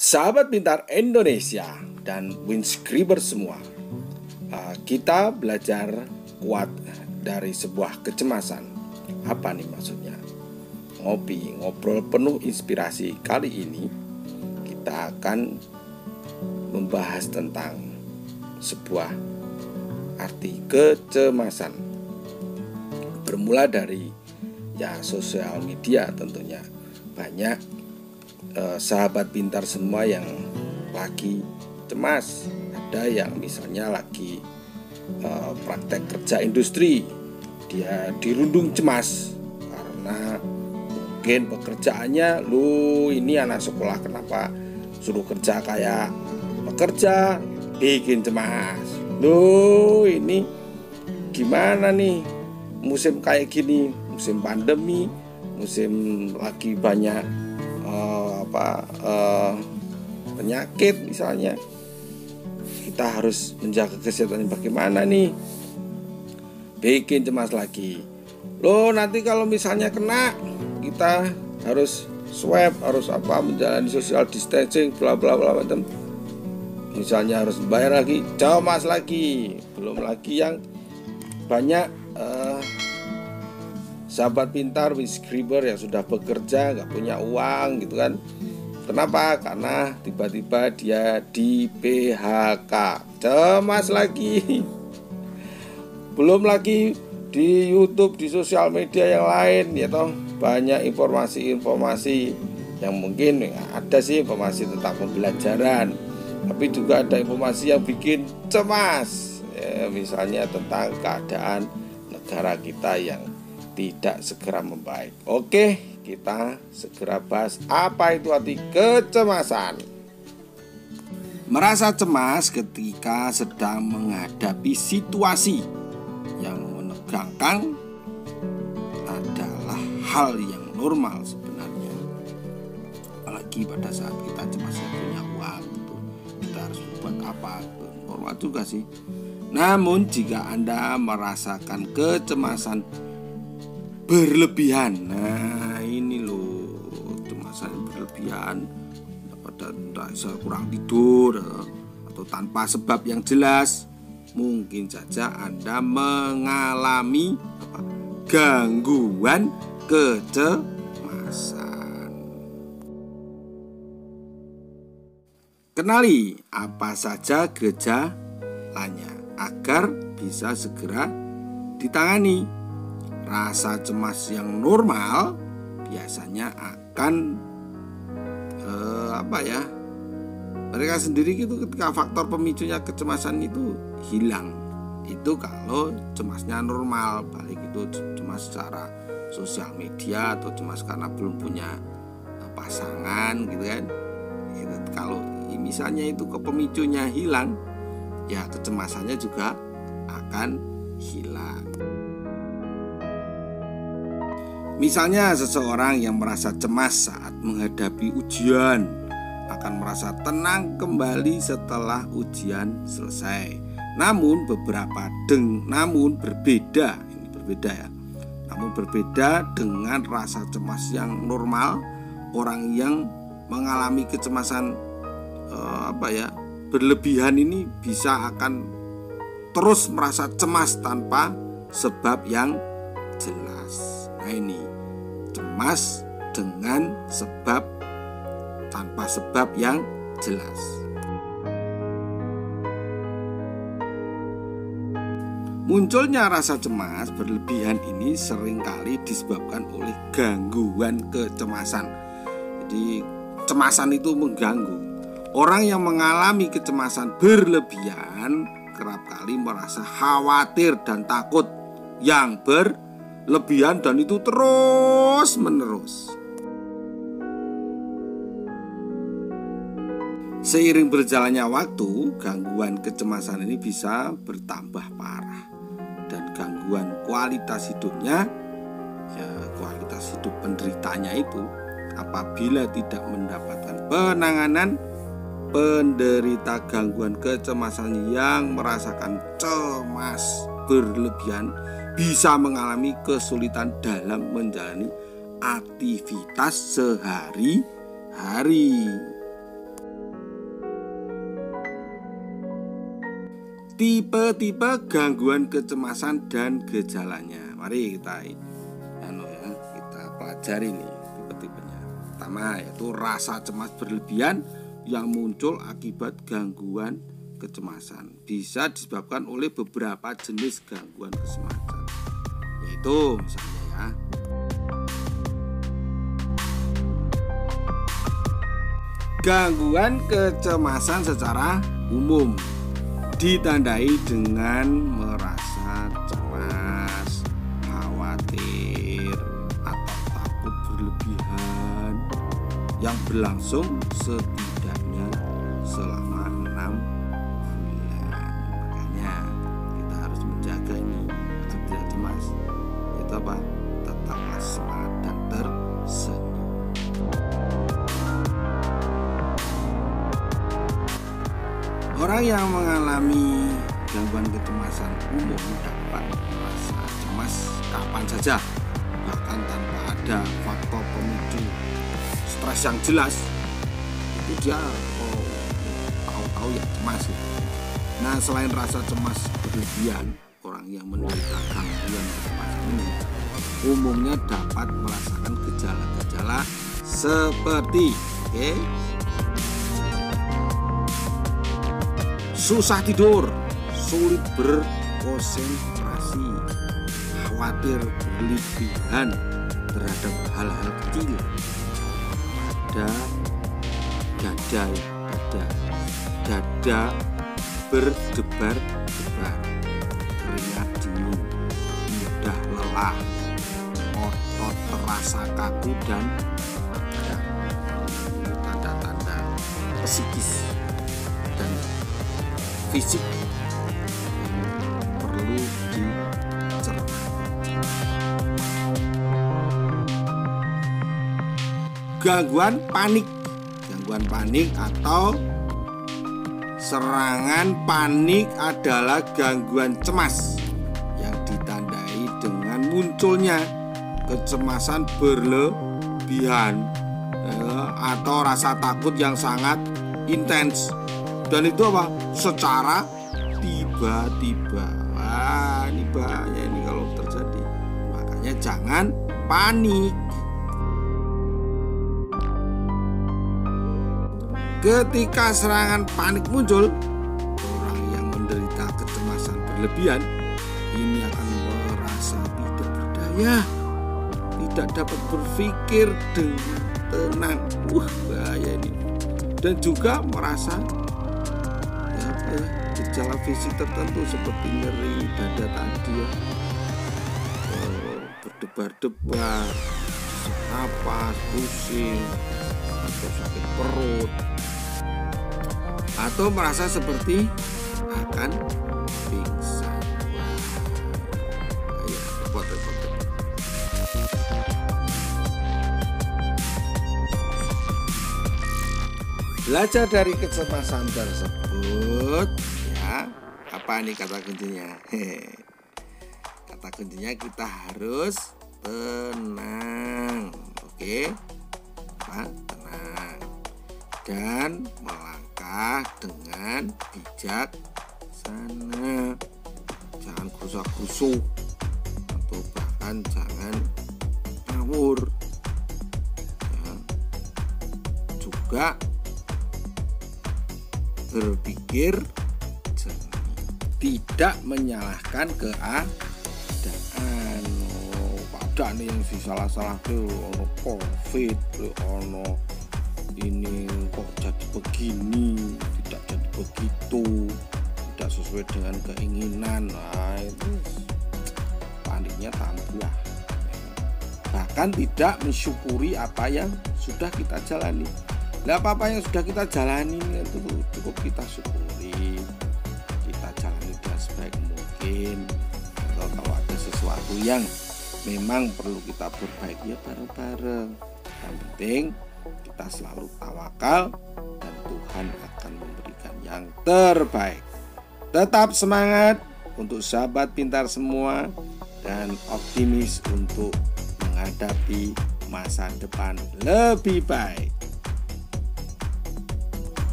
Sahabat pintar Indonesia dan Winscriber semua, kita belajar kuat dari sebuah kecemasan. Apa nih maksudnya? Ngobrol penuh inspirasi. Kali ini kita akan membahas tentang sebuah arti kecemasan. Bermula dari sosial media tentunya. Banyak sahabat pintar semua yang lagi cemas. Ada yang misalnya lagi praktek kerja industri, dia dirundung cemas karena mungkin pekerjaannya, ini anak sekolah kenapa suruh kerja kayak pekerja, bikin cemas. Ini gimana nih musim kayak gini, musim pandemi, musim lagi banyak penyakit misalnya, kita harus menjaga kesehatan bagaimana nih, bikin cemas lagi. Nanti kalau misalnya kena, kita harus swab, harus menjalani social distancing, bla bla bla macam. Misalnya harus bayar lagi, cemas lagi. Belum lagi yang banyak sahabat pintar Winscriber yang sudah bekerja gak punya uang gitu kan. Kenapa? Karena tiba-tiba dia di PHK, cemas lagi. Belum lagi di YouTube, di sosial media yang lain ya toh, banyak informasi-informasi yang mungkin ada sih informasi tentang pembelajaran, tapi juga ada informasi yang bikin cemas misalnya tentang keadaan negara kita yang tidak segera membaik. Oke, kita segera bahas apa itu arti kecemasan. Merasa cemas ketika sedang menghadapi situasi yang menegangkan adalah hal yang normal sebenarnya. Apalagi pada saat kita cemasnya punya uang, kita harus buat apa, normal juga sih. Namun jika Anda merasakan kecemasan berlebihan, ini loh, kecemasan berlebihan, pada kurang tidur atau tanpa sebab yang jelas, mungkin saja Anda mengalami gangguan kecemasan. Kenali apa saja gejalanya agar bisa segera ditangani. Rasa cemas yang normal biasanya akan mereka sendiri gitu ketika faktor pemicunya kecemasan itu hilang. Itu kalau cemasnya normal, balik itu cemas secara sosial media atau cemas karena belum punya pasangan gitu kan. Kalau misalnya itu pemicunya hilang, ya kecemasannya juga akan hilang. Misalnya seseorang yang merasa cemas saat menghadapi ujian akan merasa tenang kembali setelah ujian selesai. Namun berbeda dengan rasa cemas yang normal. Orang yang mengalami kecemasan berlebihan ini bisa akan terus merasa cemas tanpa sebab yang jelas. Ini cemas dengan sebab tanpa sebab yang jelas. Munculnya rasa cemas berlebihan ini seringkali disebabkan oleh gangguan kecemasan. Jadi kecemasan itu mengganggu. Orang yang mengalami kecemasan berlebihan kerap kali merasa khawatir dan takut yang berlebihan, dan itu terus menerus. Seiring berjalannya waktu, gangguan kecemasan ini bisa bertambah parah, dan gangguan kualitas hidupnya, kualitas hidup penderitanya itu, apabila tidak mendapatkan penanganan, penderita gangguan kecemasan yang merasakan cemas berlebihan bisa mengalami kesulitan dalam menjalani aktivitas sehari-hari. tipe-tipe gangguan kecemasan dan gejalanya. Mari kita kita pelajari nih tipe-tipenya. Pertama yaitu rasa cemas berlebihan yang muncul akibat gangguan kecemasan. Bisa disebabkan oleh beberapa jenis gangguan kecemasan. Yaitu misalnya ya, gangguan kecemasan secara umum ditandai dengan merasa cemas, khawatir, atau takut berlebihan yang berlangsung setidaknya selama 6 bulan. Makanya kita harus menjaga ini agar tidak cemas. Itu apa? Tetaplah semangat dan tersenyum. Orang yang mengalami gangguan kecemasan umum dapat merasa cemas kapan saja, bahkan tanpa ada faktor pemicu stres yang jelas. Itu dia tahu-tahu ya cemas. Nah, selain rasa cemas berlebihan, orang yang menderita gangguan kecemasan ini umumnya dapat merasakan gejala-gejala seperti susah tidur, sulit berkonsentrasi, khawatir berlebihan terhadap hal-hal kecil, dada berdebar-debar, keringat dingin, mudah lelah, otot terasa kaku dan tegang. Ini tanda-tanda psikis dan fisik perlu dicermati. Gangguan panik atau serangan panik adalah gangguan cemas yang ditandai dengan munculnya kecemasan berlebihan atau rasa takut yang sangat intens. Dan itu apa? Secara tiba-tiba. Wah, ini bahaya ini kalau terjadi. Makanya jangan panik. Ketika serangan panik muncul, orang yang menderita kecemasan berlebihan ini akan merasa tidak berdaya, tidak dapat berpikir dengan tenang. Bahaya ini. Dan juga merasa gejala fisik tertentu seperti nyeri dada tadi ya, berdebar-debar, sesak napas, pusing, atau sakit perut, atau merasa seperti akan pingsan. Repot. Belajar dari kecemasan tersebut ya, apa nih kata kuncinya? Kata kuncinya kita harus tenang. Oke, tenang dan melangkah dengan bijaksana. Jangan gerusak-gerusuk atau bahkan jangan ngawur ya. Juga berpikir jernih, tidak menyalahkan keadaan. Pada nih yang salah tuh ono COVID, ono ini kok jadi begini, tidak jadi begitu, tidak sesuai dengan keinginan. Nah, itu paniknya tambah. Bahkan tidak mensyukuri apa yang sudah kita jalani. Nah, apa yang sudah kita jalani itu cukup kita syukuri, kita jalani dengan sebaik mungkin. Atau kalau ada sesuatu yang memang perlu kita perbaiki ya bareng-bareng. Yang penting kita selalu tawakal dan Tuhan akan memberikan yang terbaik. Tetap semangat untuk sahabat pintar semua dan optimis untuk menghadapi masa depan lebih baik.